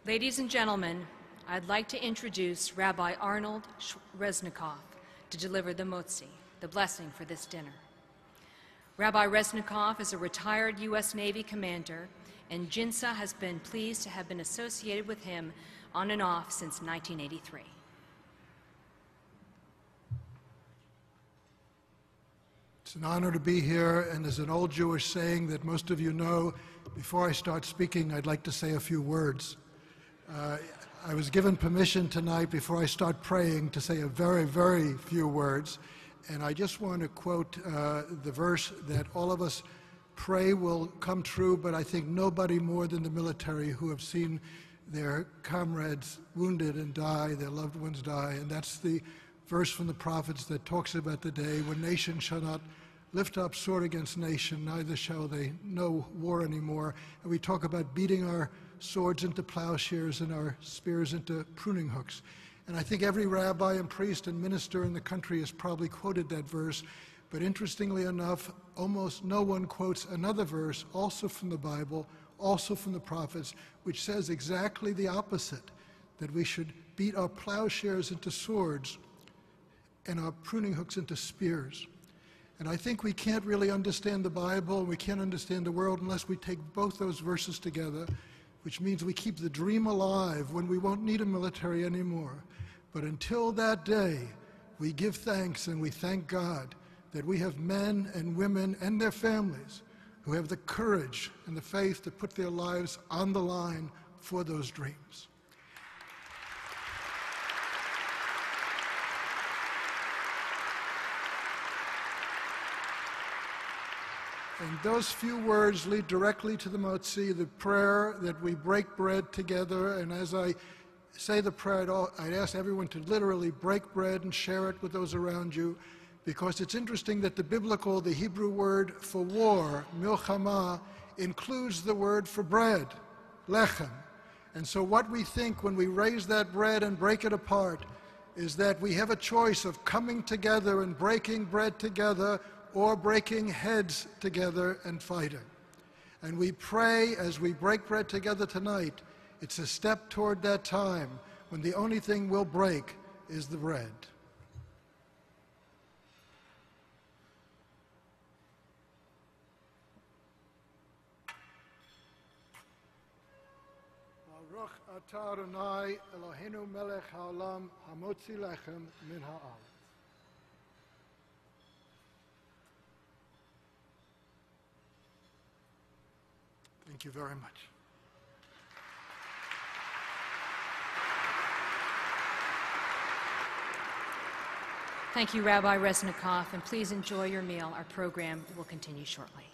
Ladies and gentlemen, I'd like to introduce Rabbi Arnold Reznikoff to deliver the motzi, the blessing for this dinner. Rabbi Reznikoff is a retired U.S. Navy commander, and JINSA has been pleased to have been associated with him on and off since 1983. It's an honor to be here, and there's an old Jewish saying that most of you know. Before I start speaking, I'd like to say a few words. I was given permission tonight, before I start praying, to say a very, very few words, and I just want to quote the verse that all of us pray will come true, but I think nobody more than the military who have seen their comrades wounded and die, their loved ones die, and that's the verse from the prophets that talks about the day when nation shall not lift up sword against nation, neither shall they know war anymore. And we talk about beating our swords into plowshares and our spears into pruning hooks. And I think every rabbi and priest and minister in the country has probably quoted that verse, but interestingly enough, almost no one quotes another verse, also from the Bible, also from the prophets, which says exactly the opposite, that we should beat our plowshares into swords and our pruning hooks into spears. And I think we can't really understand the Bible, we can't understand the world unless we take both those verses together, which means we keep the dream alive when we won't need a military anymore. But until that day, we give thanks and we thank God that we have men and women and their families who have the courage and the faith to put their lives on the line for those dreams. And those few words lead directly to the motzi, the prayer that we break bread together. And as I say the prayer, I'd ask everyone to literally break bread and share it with those around you, because it's interesting that the Hebrew word for war, milchama, includes the word for bread, lechem. And so what we think when we raise that bread and break it apart is that we have a choice of coming together and breaking bread together, or breaking heads together and fighting. And we pray as we break bread together tonight, it's a step toward that time when the only thing we'll break is the bread. Baruch atah Adonai Eloheinu melech haolam hamotzi lechem min ha'aretz. Thank you very much. Thank you, Rabbi Reznikoff, and please enjoy your meal. Our program will continue shortly.